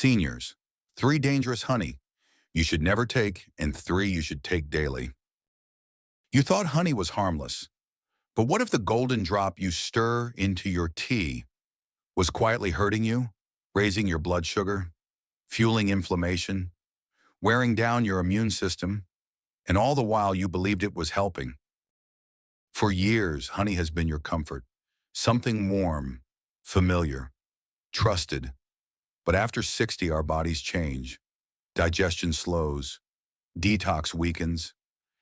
Seniors, 3 dangerous honey you should never take, and 3 you should take daily. You thought honey was harmless, but what if the golden drop you stir into your tea was quietly hurting you, raising your blood sugar, fueling inflammation, wearing down your immune system, and all the while you believed it was helping? For years, honey has been your comfort, something warm, familiar, trusted. But after 60, our bodies change. Digestion slows, detox weakens,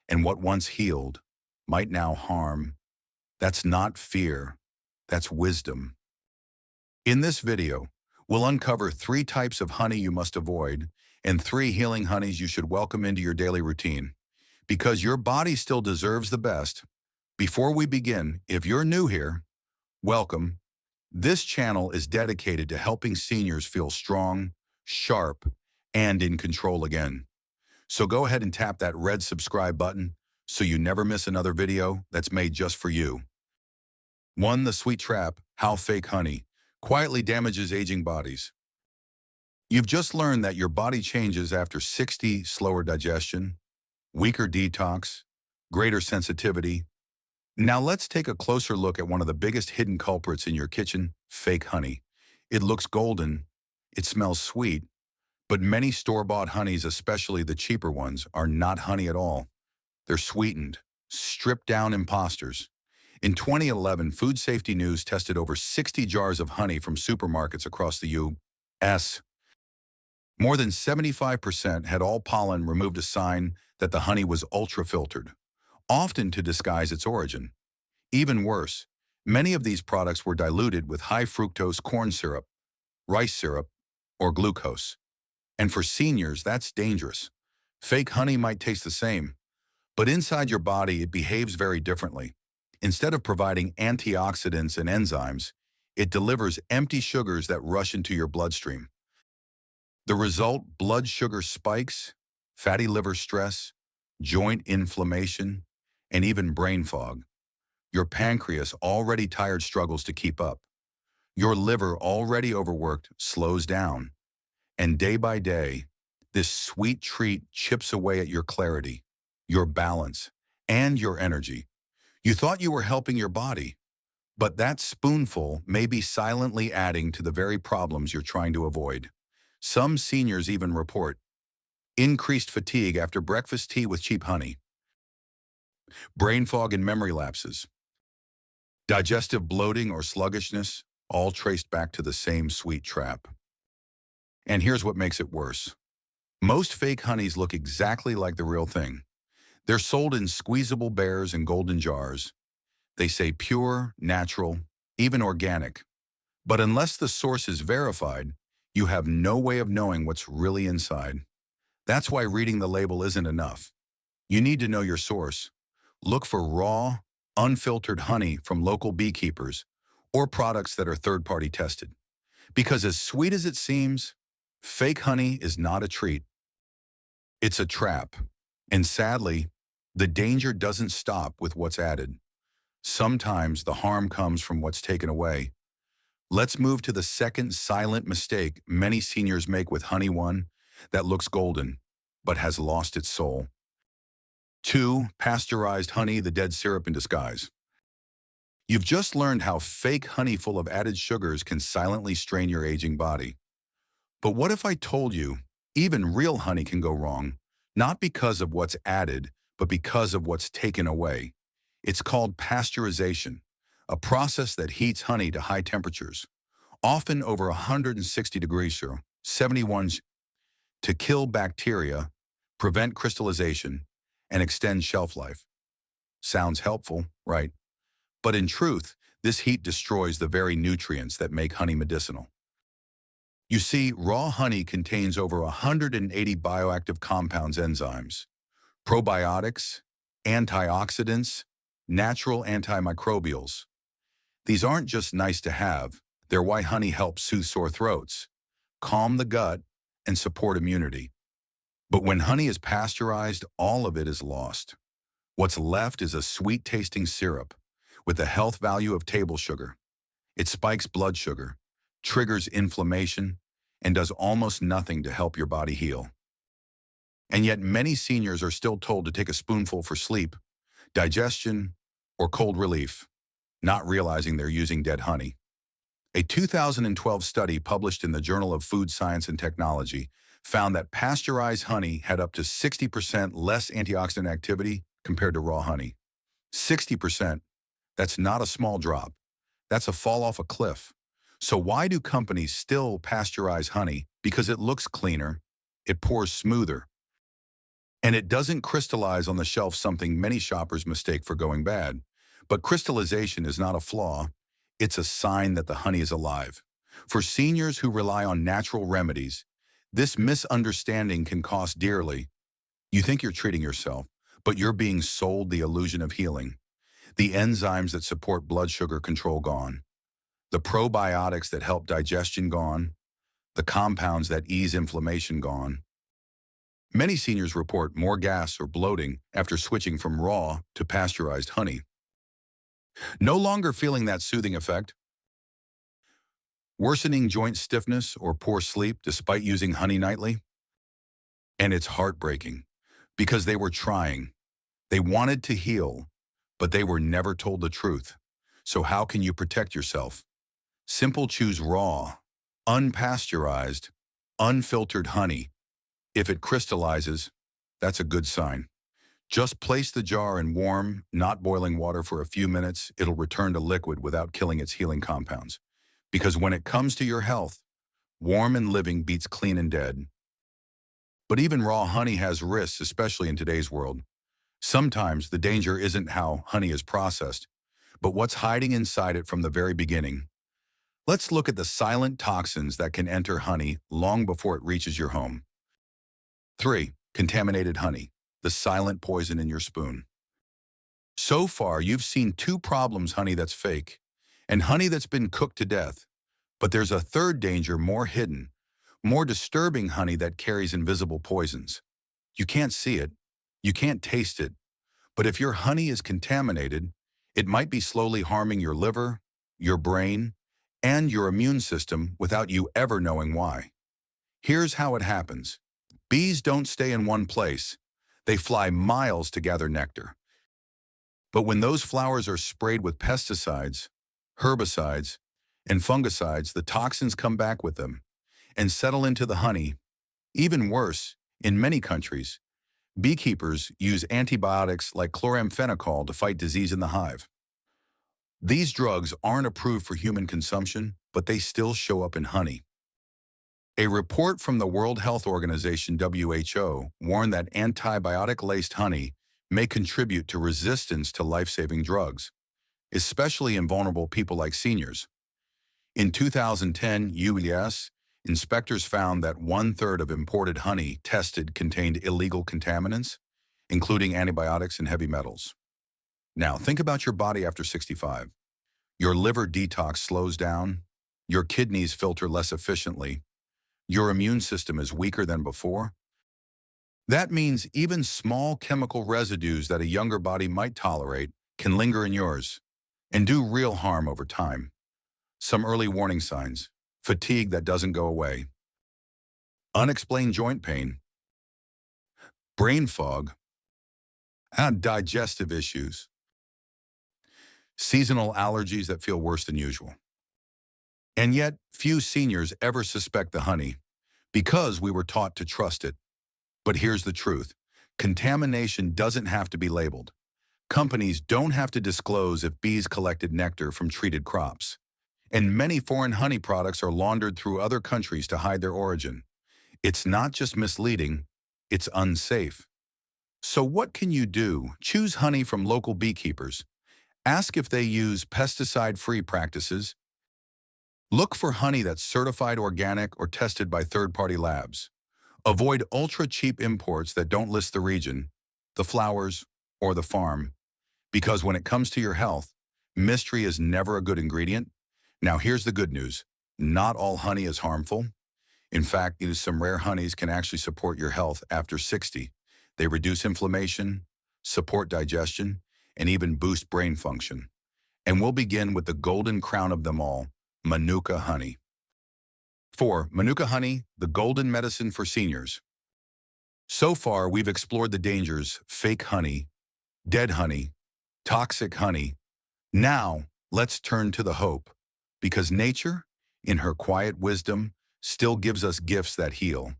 and what once healed might now harm. That's not fear, that's wisdom. In this video, we'll uncover 3 types of honey you must avoid and 3 healing honeys you should welcome into your daily routine. Because your body still deserves the best. Before we begin, if you're new here, welcome. This channel is dedicated to helping seniors feel strong, sharp, and in control again. So go ahead and tap that red subscribe button so you never miss another video that's made just for you. 1. The sweet trap, how fake honey quietly damages aging bodies. You've just learned that your body changes after 60: slower digestion, weaker detox, greater sensitivity. Now let's take a closer look at one of the biggest hidden culprits in your kitchen: fake honey. It looks golden, it smells sweet, but many store-bought honeys, especially the cheaper ones, are not honey at all. They're sweetened, stripped-down imposters. In 2011, Food Safety News tested over 60 jars of honey from supermarkets across the U.S. More than 75% had all pollen removed, a sign that the honey was ultra-filtered, often to disguise its origin. Even worse, many of these products were diluted with high-fructose corn syrup, rice syrup, or glucose. And for seniors, that's dangerous. Fake honey might taste the same, but inside your body it behaves very differently. Instead of providing antioxidants and enzymes, it delivers empty sugars that rush into your bloodstream. The result: blood sugar spikes, fatty liver stress, joint inflammation, and even brain fog. Your pancreas, already tired, struggles to keep up. Your liver, already overworked, slows down. And day by day, this sweet treat chips away at your clarity, your balance, and your energy. You thought you were helping your body, but that spoonful may be silently adding to the very problems you're trying to avoid. Some seniors even report increased fatigue after breakfast tea with cheap honey, brain fog and memory lapses, digestive bloating or sluggishness, all traced back to the same sweet trap. And here's what makes it worse. Most fake honeys look exactly like the real thing. They're sold in squeezable bears and golden jars. They say pure, natural, even organic. But unless the source is verified, you have no way of knowing what's really inside. That's why reading the label isn't enough. You need to know your source. Look for raw, unfiltered honey from local beekeepers or products that are third-party tested. Because as sweet as it seems, fake honey is not a treat. It's a trap. And sadly, the danger doesn't stop with what's added. Sometimes the harm comes from what's taken away. Let's move to the second silent mistake many seniors make with honey: 1, that looks golden, but has lost its soul. 2, pasteurized honey, the dead syrup in disguise. You've just learned how fake honey full of added sugars can silently strain your aging body. But what if I told you even real honey can go wrong, not because of what's added, but because of what's taken away? It's called pasteurization, a process that heats honey to high temperatures, often over 160 degrees Celsius, 71, to kill bacteria, prevent crystallization, and extend shelf life. Sounds helpful, right? But in truth, this heat destroys the very nutrients that make honey medicinal. You see, raw honey contains over 180 bioactive compounds, enzymes, probiotics, antioxidants, natural antimicrobials. These aren't just nice to have, they're why honey helps soothe sore throats, calm the gut, and support immunity. But when honey is pasteurized, all of it is lost. What's left is a sweet-tasting syrup with the health value of table sugar. It spikes blood sugar, triggers inflammation, and does almost nothing to help your body heal. And yet many seniors are still told to take a spoonful for sleep, digestion, or cold relief, not realizing they're using dead honey. A 2012 study published in the Journal of Food Science and Technology found that pasteurized honey had up to 60% less antioxidant activity compared to raw honey. 60%. That's not a small drop. That's a fall off a cliff. So why do companies still pasteurize honey? Because it looks cleaner, it pours smoother, and it doesn't crystallize on the shelf, something many shoppers mistake for going bad. But crystallization is not a flaw, it's a sign that the honey is alive. For seniors who rely on natural remedies, this misunderstanding can cost dearly. You think you're treating yourself, but you're being sold the illusion of healing. The enzymes that support blood sugar control gone. The probiotics that help digestion gone. The compounds that ease inflammation gone. Many seniors report more gas or bloating after switching from raw to pasteurized honey. No longer feeling that soothing effect. Worsening joint stiffness or poor sleep despite using honey nightly. And it's heartbreaking because they were trying. They wanted to heal, but they were never told the truth. So how can you protect yourself? Simple: choose raw, unpasteurized, unfiltered honey. If it crystallizes, that's a good sign. Just place the jar in warm, not boiling water for a few minutes. It'll return to liquid without killing its healing compounds. Because when it comes to your health, warm and living beats clean and dead. But even raw honey has risks, especially in today's world. Sometimes the danger isn't how honey is processed, but what's hiding inside it from the very beginning. Let's look at the silent toxins that can enter honey long before it reaches your home. 3. Contaminated honey, the silent poison in your spoon. So far, you've seen two problems: honey that's fake and honey that's been cooked to death. But there's a third danger, more hidden, more disturbing: honey that carries invisible poisons. You can't see it, you can't taste it, but if your honey is contaminated, it might be slowly harming your liver, your brain, and your immune system without you ever knowing why. Here's how it happens. Bees don't stay in one place. They fly miles to gather nectar. But when those flowers are sprayed with pesticides, herbicides, and fungicides, the toxins come back with them and settle into the honey. Even worse, in many countries, beekeepers use antibiotics like chloramphenicol to fight disease in the hive. These drugs aren't approved for human consumption, but they still show up in honey. A report from the World Health Organization, WHO, warned that antibiotic-laced honey may contribute to resistance to life-saving drugs, especially in vulnerable people like seniors. In 2010, US inspectors found that 1/3 of imported honey tested contained illegal contaminants, including antibiotics and heavy metals. Now, think about your body after 65. Your liver detox slows down, your kidneys filter less efficiently, your immune system is weaker than before. That means even small chemical residues that a younger body might tolerate can linger in yours and do real harm over time. Some early warning signs: fatigue that doesn't go away, unexplained joint pain, brain fog, and digestive issues, seasonal allergies that feel worse than usual. And yet, few seniors ever suspect the honey because we were taught to trust it. But here's the truth: contamination doesn't have to be labeled. Companies don't have to disclose if bees collected nectar from treated crops. And many foreign honey products are laundered through other countries to hide their origin. It's not just misleading, it's unsafe. So what can you do? Choose honey from local beekeepers. Ask if they use pesticide-free practices. Look for honey that's certified organic or tested by third-party labs. Avoid ultra-cheap imports that don't list the region, the flowers, or the farm. Because when it comes to your health, mystery is never a good ingredient. Now here's the good news: not all honey is harmful. In fact, some rare honeys can actually support your health after 60. They reduce inflammation, support digestion, and even boost brain function. And we'll begin with the golden crown of them all, Manuka honey. 4. Manuka honey, the golden medicine for seniors. So far, we've explored the dangers: fake honey, dead honey, toxic honey. Now, let's turn to the hope, because nature, in her quiet wisdom, still gives us gifts that heal.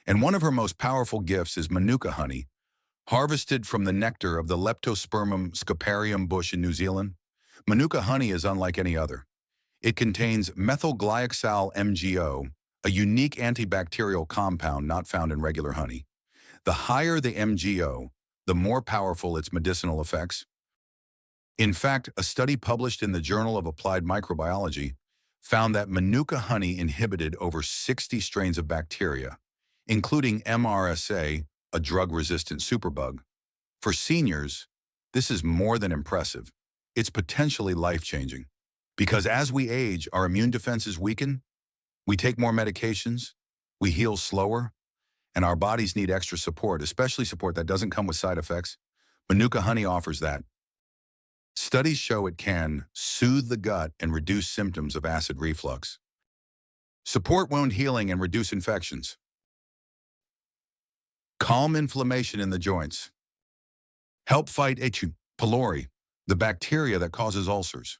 And one of her most powerful gifts is Manuka honey, harvested from the nectar of the Leptospermum scoparium bush in New Zealand. Manuka honey is unlike any other. It contains methylglyoxal MgO, a unique antibacterial compound not found in regular honey. The higher the MgO, the more powerful its medicinal effects. In fact, a study published in the Journal of Applied Microbiology found that Manuka honey inhibited over 60 strains of bacteria, including MRSA, a drug-resistant superbug. For seniors, this is more than impressive. It's potentially life-changing. Because as we age, our immune defenses weaken, we take more medications, we heal slower, and our bodies need extra support, especially support that doesn't come with side effects. Manuka honey offers that. Studies show it can soothe the gut and reduce symptoms of acid reflux, support wound healing and reduce infections, calm inflammation in the joints, help fight H. pylori, the bacteria that causes ulcers,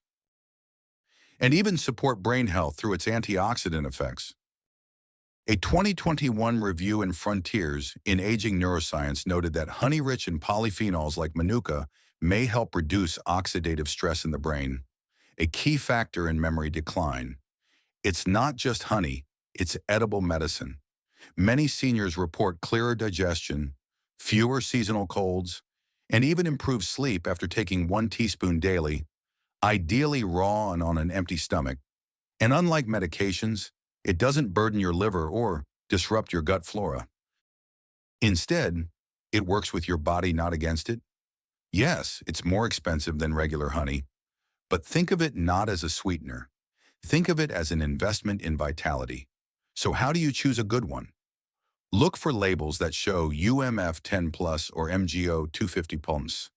and even support brain health through its antioxidant effects. A 2021 review in Frontiers in Aging Neuroscience noted that honey rich in polyphenols like Manuka may help reduce oxidative stress in the brain, a key factor in memory decline. It's not just honey, it's edible medicine. Many seniors report clearer digestion, fewer seasonal colds, and even improved sleep after taking 1 teaspoon daily, ideally raw and on an empty stomach. And unlike medications, it doesn't burden your liver or disrupt your gut flora. Instead, it works with your body, not against it. Yes, it's more expensive than regular honey, but think of it not as a sweetener. Think of it as an investment in vitality. So how do you choose a good one? Look for labels that show UMF 10 plus or MgO 250 pulse.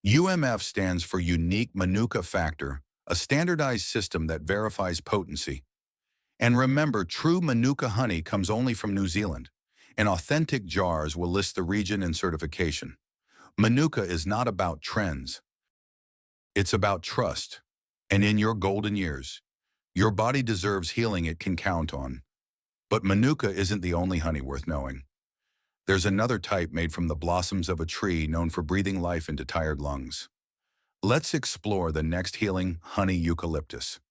UMF stands for Unique Manuka Factor, a standardized system that verifies potency. And remember, true Manuka honey comes only from New Zealand, and authentic jars will list the region and certification. Manuka is not about trends. It's about trust. And in your golden years, your body deserves healing it can count on. But Manuka isn't the only honey worth knowing. There's another type made from the blossoms of a tree known for breathing life into tired lungs. Let's explore the next healing honey, eucalyptus.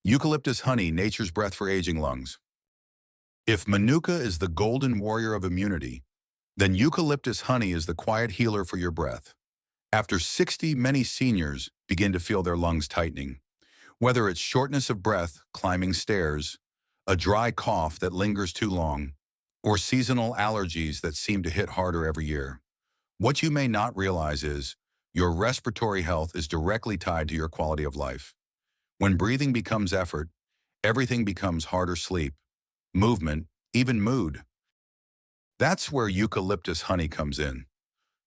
Eucalyptus honey, nature's breath for aging lungs. If Manuka is the golden warrior of immunity, then eucalyptus honey is the quiet healer for your breath. After 60, many seniors begin to feel their lungs tightening. Whether it's shortness of breath, climbing stairs, a dry cough that lingers too long, or seasonal allergies that seem to hit harder every year. What you may not realize is your respiratory health is directly tied to your quality of life. When breathing becomes effort, everything becomes harder: sleep, movement, even mood. That's where eucalyptus honey comes in.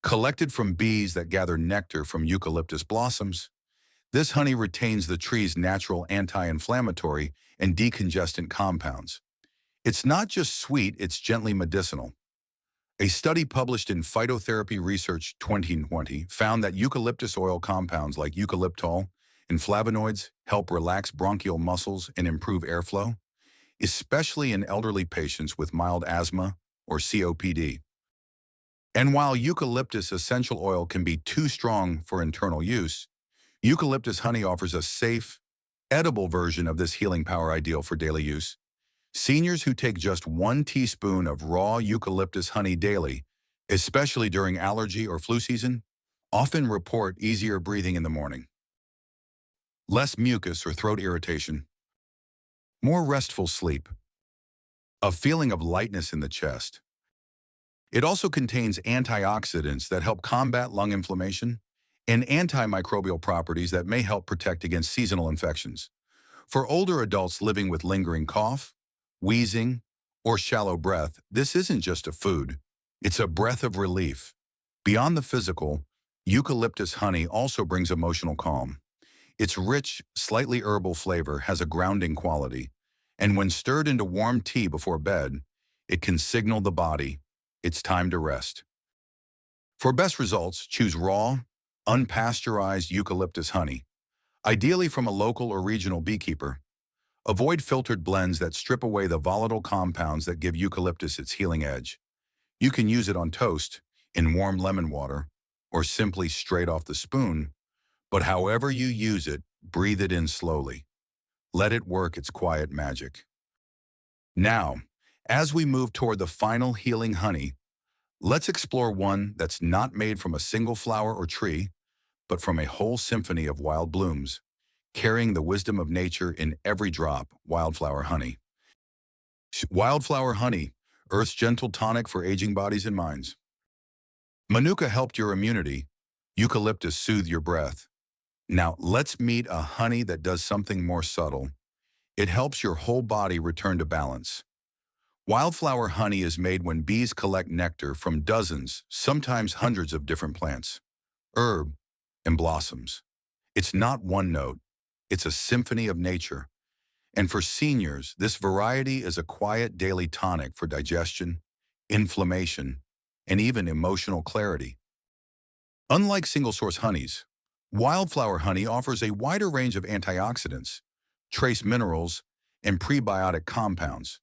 Collected from bees that gather nectar from eucalyptus blossoms, this honey retains the tree's natural anti-inflammatory and decongestant compounds. It's not just sweet, it's gently medicinal. A study published in Phytotherapy Research 2020 found that eucalyptus oil compounds like eucalyptol and flavonoids help relax bronchial muscles and improve airflow, especially in elderly patients with mild asthma or COPD. And while eucalyptus essential oil can be too strong for internal use, eucalyptus honey offers a safe, edible version of this healing power ideal for daily use. Seniors who take just 1 teaspoon of raw eucalyptus honey daily, especially during allergy or flu season, often report easier breathing in the morning, less mucus or throat irritation, more restful sleep, a feeling of lightness in the chest. It also contains antioxidants that help combat lung inflammation and antimicrobial properties that may help protect against seasonal infections. For older adults living with lingering cough, wheezing, or shallow breath, this isn't just a food. It's a breath of relief. Beyond the physical, eucalyptus honey also brings emotional calm. Its rich, slightly herbal flavor has a grounding quality, And when stirred into warm tea before bed, it can signal the body it's time to rest. For best results, choose raw, unpasteurized eucalyptus honey, ideally from a local or regional beekeeper. Avoid filtered blends that strip away the volatile compounds that give eucalyptus its healing edge. You can use it on toast, in warm lemon water, or simply straight off the spoon, but however you use it, breathe it in slowly. Let it work its quiet magic. Now, as we move toward the final healing honey, let's explore one that's not made from a single flower or tree, but from a whole symphony of wild blooms, carrying the wisdom of nature in every drop. Wildflower honey. Wildflower honey, Earth's gentle tonic for aging bodies and minds. Manuka helped your immunity. Eucalyptus soothed your breath. Now let's meet a honey that does something more subtle. It helps your whole body return to balance. Wildflower honey is made when bees collect nectar from dozens, sometimes hundreds of different plants, herb, and blossoms. It's not one note. It's a symphony of nature. And for seniors, this variety is a quiet daily tonic for digestion, inflammation, and even emotional clarity. Unlike single-source honeys, wildflower honey offers a wider range of antioxidants, trace minerals, and prebiotic compounds.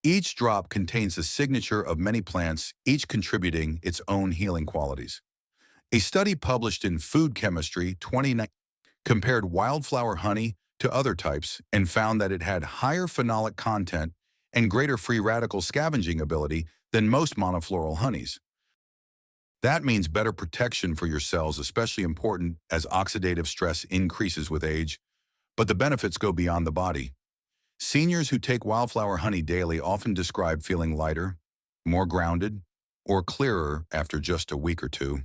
Each drop contains the signature of many plants, each contributing its own healing qualities. A study published in Food Chemistry 2019 compared wildflower honey to other types and found that it had higher phenolic content and greater free radical scavenging ability than most monofloral honeys. That means better protection for your cells, especially important as oxidative stress increases with age, but the benefits go beyond the body. Seniors who take wildflower honey daily often describe feeling lighter, more grounded, or clearer after just a week or two.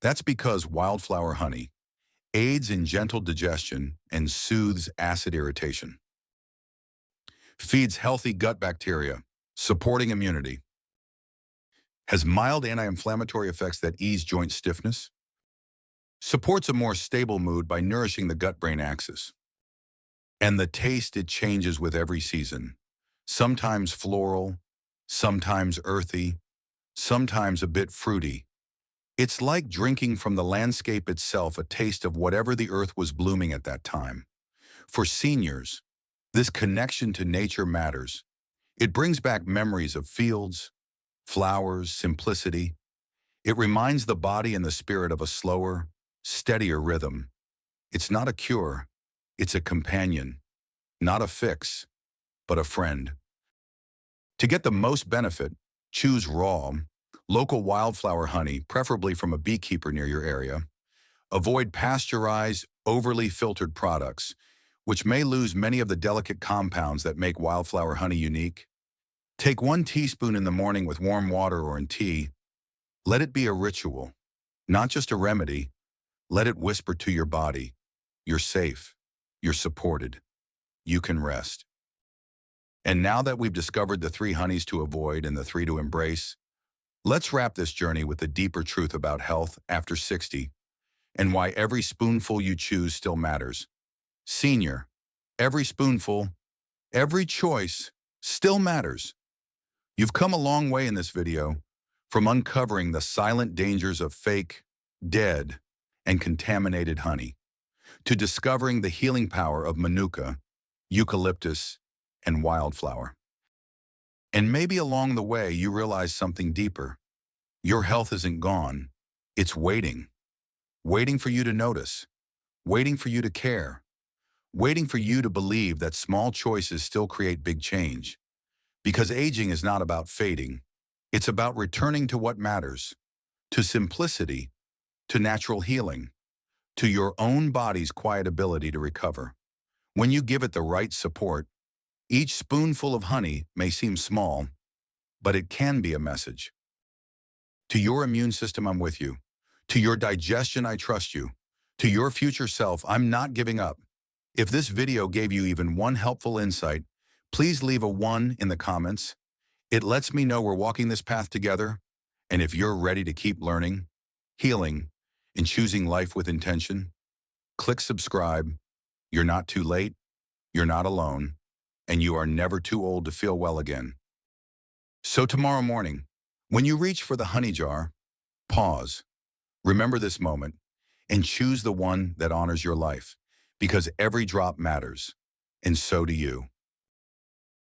That's because wildflower honey aids in gentle digestion and soothes acid irritation, feeds healthy gut bacteria, supporting immunity, has mild anti-inflammatory effects that ease joint stiffness, supports a more stable mood by nourishing the gut-brain axis. And the taste, it changes with every season. Sometimes floral, sometimes earthy, sometimes a bit fruity. It's like drinking from the landscape itself, a taste of whatever the earth was blooming at that time. For seniors, this connection to nature matters. It brings back memories of fields, flowers, simplicity. It reminds the body and the spirit of a slower, steadier rhythm. It's not a cure, it's a companion, not a fix, but a friend. To get the most benefit, choose raw, local wildflower honey, preferably from a beekeeper near your area. Avoid pasteurized, overly filtered products, which may lose many of the delicate compounds that make wildflower honey unique. Take 1 teaspoon in the morning with warm water or in tea. Let it be a ritual, not just a remedy. Let it whisper to your body, you're safe, you're supported, you can rest. And now that we've discovered the 3 honeys to avoid and the 3 to embrace, let's wrap this journey with a deeper truth about health after 60 and why every spoonful you choose still matters. Senior, every spoonful, every choice still matters. You've come a long way in this video, from uncovering the silent dangers of fake, dead, and contaminated honey, to discovering the healing power of manuka, eucalyptus, and wildflower. And maybe along the way you realize something deeper. Your health isn't gone, it's waiting. Waiting for you to notice, waiting for you to care, waiting for you to believe that small choices still create big change. Because aging is not about fading, it's about returning to what matters, to simplicity, to natural healing, to your own body's quiet ability to recover. When you give it the right support, each spoonful of honey may seem small, but it can be a message. To your immune system, I'm with you. To your digestion, I trust you. To your future self, I'm not giving up. If this video gave you even one helpful insight, please leave a 1 in the comments. It lets me know we're walking this path together. And if you're ready to keep learning, healing, and choosing life with intention, click subscribe. You're not too late. You're not alone. and you are never too old to feel well again. So tomorrow morning, when you reach for the honey jar, pause, remember this moment, and choose the one that honors your life, because every drop matters, and so do you.